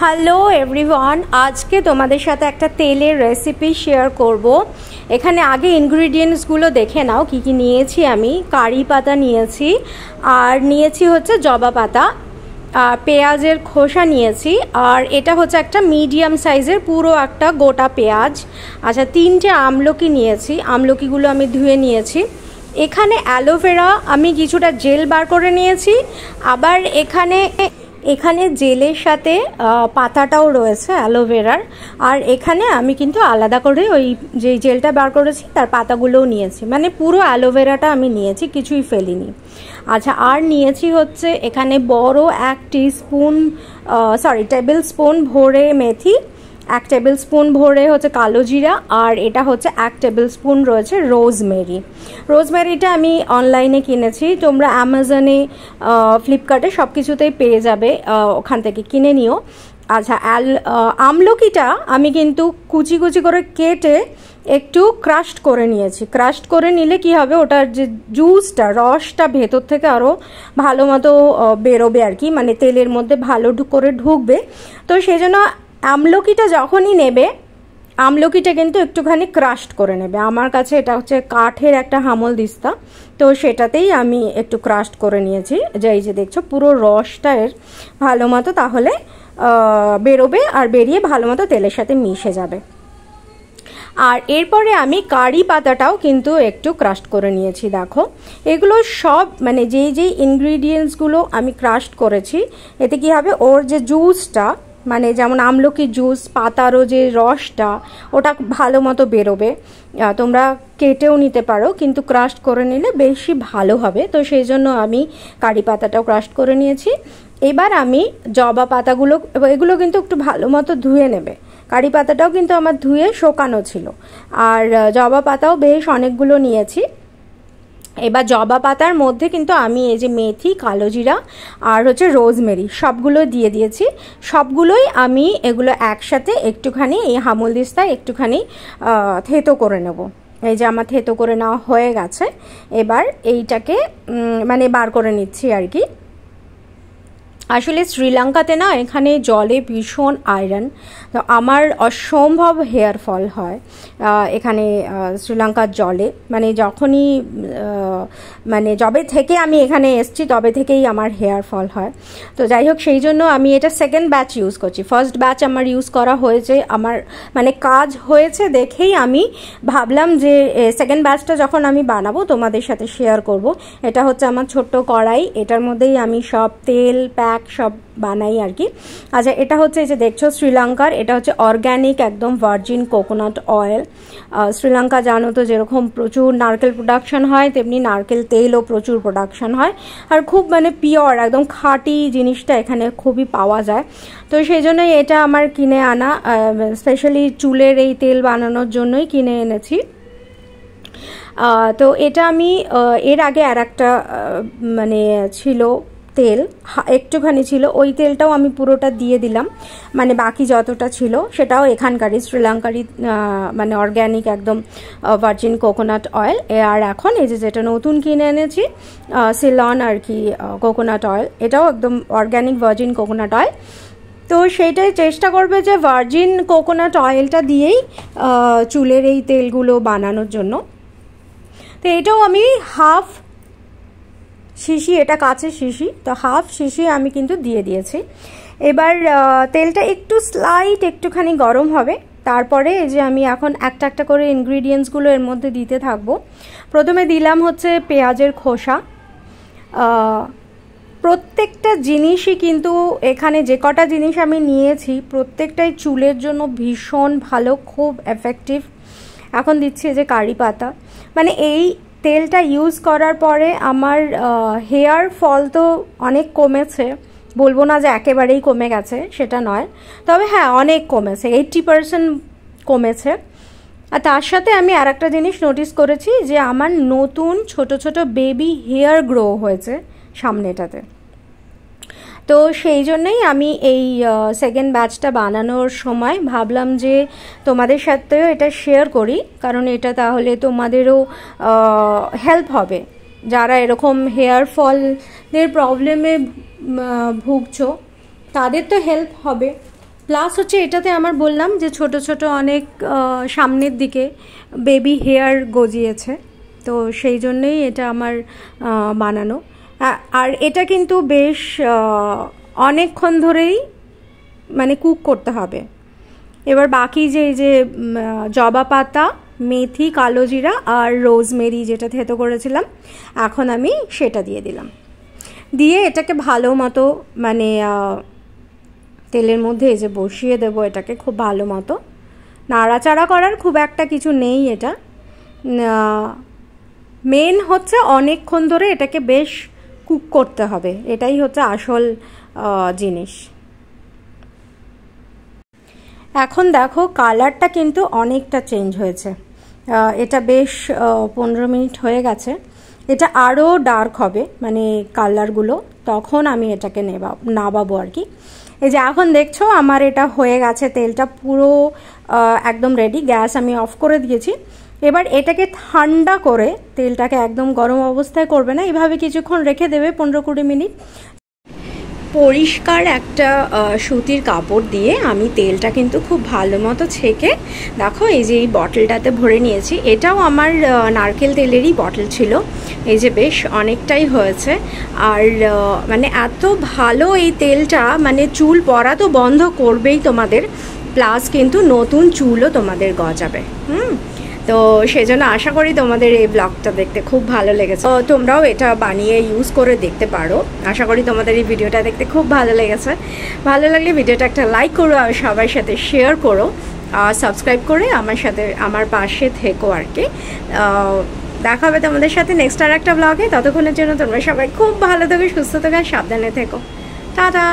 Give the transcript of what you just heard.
Hello everyone, আজকে তোমাদের সাথে একটা তেলের রেসিপি শেয়ার করব। এখানে আগে ইনগ্রিডিয়েন্টসগুলো দেখে নাও কি কি নিয়েছি। আমি কারি পাতা নিয়েছি, আর নিয়েছি হচ্ছে জবা পাতা, আর পেঁয়াজের খোসা নিয়েছি, আর এটা হচ্ছে একটা মিডিয়াম সাইজের পুরো একটা গোটা পেঁয়াজ। আচ্ছা, 3টে আমলকি নিয়েছি, আমলকিগুলো আমি ধুয়ে নিয়েছি। এখানে অ্যালোভেরা আমি কিছুটা জেল বার করে নিয়েছি, আবার এখানে জেলের সাথে পাতাটাও রয়েছে অ্যালোভেরার। আর এখানে আমি কিন্তু আলাদা করে ওই যে জেলটা বার করেছি তার পাতাগুলোও নিয়েছি, মানে পুরো অ্যালোভেরাটা আমি নিয়েছি, কিছুই ফেলিনি। আচ্ছা, আর নিয়েছি হচ্ছে এখানে বড় 1 টেবিল স্পুন ভরে মেথি, 1 টেবিল স্পুন ভরে হচ্ছে কালো জিরা, আর এটা হচ্ছে 1 টেবিল স্পুন রয়েছে রোজমেরিটা আমি অনলাইনে কিনেছি, তোমরা অ্যামাজনে ফ্লিপকার্টে সব কিছুতেই পেয়ে যাবে, ওখান থেকে কিনে নিও। আচ্ছা, আমলকিটা আমি কিন্তু কুচি কুচি করে কেটে একটু ক্রাশড করে নিয়েছি। ক্রাশড করে নিলে কি হবে, ওটার যে জুসটা, রসটা ভেতর থেকে আরও ভালো মতো বেরোবে আর কি, মানে তেলের মধ্যে ভালো করে ঢুকবে। তো সেই জন্য আমলকিটা যখনই নেবে, আমলকিটা কিন্তু একটুখানি ক্রাশড করে নেবে। আমার কাছে এটা হচ্ছে কাঠের একটা হামল দিস্তা, তো সেটাতেই আমি একটু ক্রাশড করে নিয়েছি, যে এই যে দেখছো পুরো রসটা এর ভালো মতো তাহলে বেরোবে, আর বেরিয়ে ভালো মতো তেলের সাথে মিশে যাবে। আর এরপরে আমি কারি পাতাটাও কিন্তু একটু ক্রাশড করে নিয়েছি। দেখো, এগুলো সব মানে যেই ইনগ্রিডিয়েন্টসগুলো আমি ক্রাশড করেছি, এতে কি হবে, ওর যে জুসটা, মানে যেমন আমলকির জুস, পাতারও যে রসটা, ওটা ভালো মতো বেরোবে। তোমরা কেটেও নিতে পারো, কিন্তু ক্রাশড করে নিলে বেশি ভালো হবে। তো সেই জন্য আমি কারি পাতাটাও ক্রাশড করে নিয়েছি। এবার আমি জবা পাতাগুলো, এগুলো কিন্তু একটু ভালো মতো ধুয়ে নেবে। কারি পাতাটাও কিন্তু আমার ধুয়ে শোকানো ছিল, আর জবা পাতাও বেশ অনেকগুলো নিয়েছি। এবার জবা পাতার মধ্যে কিন্তু আমি এই যে মেথি, কালো জিরা আর হচ্ছে রোজমেরি সবগুলো দিয়ে দিয়েছি। সবগুলোই আমি এগুলো একসাথে একটুখানি এই হামল দিস্তায় একটুখানি থেতো করে নেব। এই যে আমার থেতো করে নেওয়া হয়ে গেছে। এবার এইটাকে মানে বার করে নিচ্ছি আর কি। আসলে শ্রীলঙ্কাতে না, এখানে জলে ভীষণ আয়রন, তো আমার অসম্ভব হেয়ার ফল হয় এখানে শ্রীলঙ্কার জলে। মানে যখনই মানে যবে থেকে আমি এখানে এসছি তবে থেকেই আমার হেয়ার ফল হয়। তো যাই হোক, সেই জন্য আমি এটা সেকেন্ড ব্যাচ ইউজ করছি। ফার্স্ট ব্যাচ আমার ইউজ করা হয়েছে, আমার মানে কাজ হয়েছে দেখেই আমি ভাবলাম যে সেকেন্ড ব্যাচটা যখন আমি বানাবো তোমাদের সাথে শেয়ার করব। এটা হচ্ছে আমার ছোট্ট কড়াই, এটার মধ্যেই আমি সব তেল সব বানাই আর কি। আচ্ছা, এটা হচ্ছে এই যে দেখছো শ্রীলঙ্কার, এটা হচ্ছে অর্গ্যানিক একদম ভার্জিন কোকোনাট অয়েল। শ্রীলঙ্কা জানো তো যেরকম প্রচুর নারকেল প্রোডাকশন হয়, তেমনি নারকেল তেলও প্রচুর প্রোডাকশন হয়, আর খুব মানে পিওর একদম খাঁটি জিনিসটা এখানে খুবই পাওয়া যায়। তো সেই জন্যই এটা আমার কিনে আনা, স্পেশালি চুলের এই তেল বানানোর জন্যই কিনে এনেছি। তো এটা আমি এর আগে আর একটা মানে ছিল তেল, একটুখানি ছিল, ওই তেলটাও আমি পুরোটা দিয়ে দিলাম, মানে বাকি যতটা ছিল সেটাও এখানকারই শ্রীলঙ্কারই মানে অর্গ্যানিক একদম ভার্জিন কোকোনাট অয়েল। আর এখন এই যে যেটা নতুন কিনে এনেছি সিলন আর কি কোকোনাট অয়েল, এটাও একদম অর্গ্যানিক ভার্জিন কোকোনাট অয়েল। তো সেইটাই চেষ্টা করবে যে ভার্জিন কোকোনাট অয়েলটা দিয়েই চুলের এই তেলগুলো বানানোর জন্য। তো এটাও আমি হাফ শিশি, এটা কাঁচের শিশি, তো হাফ শিশি আমি কিন্তু দিয়ে দিয়েছি। এবার তেলটা একটুখানি গরম হবে, তারপরে এই যে আমি এখন একটা একটা করে ইনগ্রিডিয়েন্টসগুলো এর মধ্যে দিতে থাকবো। প্রথমে দিলাম হচ্ছে পেঁয়াজের খোসা। প্রত্যেকটা জিনিসই কিন্তু এখানে যে কটা জিনিস আমি নিয়েছি প্রত্যেকটাই চুলের জন্য ভীষণ ভালো, খুব এফেক্টিভ। এখন দিচ্ছি যে কারি পাতা, মানে এই তেলটা ইউজ করার পরে আমার হেয়ার ফল তো অনেক কমেছে, বলবো না যে একেবারেই কমে গেছে, সেটা নয়, তবে হ্যাঁ অনেক কমেছে, 80% কমেছে। আর তার সাথে আমি আর একটা জিনিস নোটিস করেছি যে আমার নতুন ছোট ছোট বেবি হেয়ার গ্রো হয়েছে সামনেটাতে। তো সেই জন্যই আমি এই সেকেন্ড ব্যাচটা বানানোর সময় ভাবলাম যে তোমাদের সাথেও এটা শেয়ার করি, কারণ এটা তাহলে তোমাদেরও হেল্প হবে, যারা এরকম হেয়ার ফলের প্রবলেমে ভুগছো তাদের তো হেল্প হবে। প্লাস হচ্ছে এটাতে আমার বললাম যে ছোট ছোট অনেক সামনের দিকে বেবি হেয়ার গজিয়েছে, তো সেই জন্যই এটা আমার বানানো। আর এটা কিন্তু বেশ অনেকক্ষণ ধরেই মানে কুক করতে হবে। এবার বাকি যে জবা পাতা, মেথি, কালো জিরা আর রোজমেরি যেটা থেতো করেছিলাম, এখন আমি সেটা দিয়ে দিলাম। দিয়ে এটাকে ভালো মতো মানে তেলের মধ্যে এই যে বসিয়ে দেবো এটাকে খুব ভালো মতো। নাড়াচাড়া করার খুব একটা কিছু নেই, এটা মেন হচ্ছে অনেকক্ষণ ধরে এটাকে বেশ কুক করতে হবে, এটাই হচ্ছে আসল জিনিস। এখন দেখো কালারটা কিন্তু অনেকটা চেঞ্জ হয়েছে, এটা বেশ 15 মিনিট হয়ে গেছে। এটা আরও ডার্ক হবে মানে কালারগুলো, তখন আমি এটাকে নাবাবো আর কি। এই যে এখন দেখছো আমার এটা হয়ে গেছে, তেলটা পুরো একদম রেডি, গ্যাস আমি অফ করে দিয়েছি। এবার এটাকে ঠান্ডা করে, তেলটাকে একদম গরম অবস্থায় করবে না, এভাবে কিছুক্ষণ রেখে দেবে 15-20 মিনিট। পরিষ্কার একটা সুতির কাপড় দিয়ে আমি তেলটা কিন্তু খুব ভালো মতো ছেঁকে, দেখো এই যে এই বটলটাতে ভরে নিয়েছি, এটাও আমার নারকেল তেলেরই বটল ছিল। এই যে বেশ অনেকটাই হয়েছে। আর মানে এত ভালো এই তেলটা, মানে চুল পড়া তো বন্ধ করবেই তোমাদের, প্লাস কিন্তু নতুন চুলও তোমাদের গজাবে। তো সেজন্য আশা করি তোমাদের এই ব্লগটা দেখতে খুব ভালো লেগেছে, তো তোমরাও এটা বানিয়ে ইউজ করে দেখতে পারো। আশা করি তোমাদের এই ভিডিওটা দেখতে খুব ভালো লেগেছে। ভালো লাগলে ভিডিওটা একটা লাইক করো আর সবার সাথে শেয়ার করো, আর সাবস্ক্রাইব করে আমার পাশে থেকো আর কি। দেখা হবে তোমাদের সাথে নেক্সট আর একটা ব্লগে। ততক্ষণের জন্য তোমরা সবাই খুব ভালো থেকো, সুস্থ থেকো, সাবধানে থেকো। টাটা।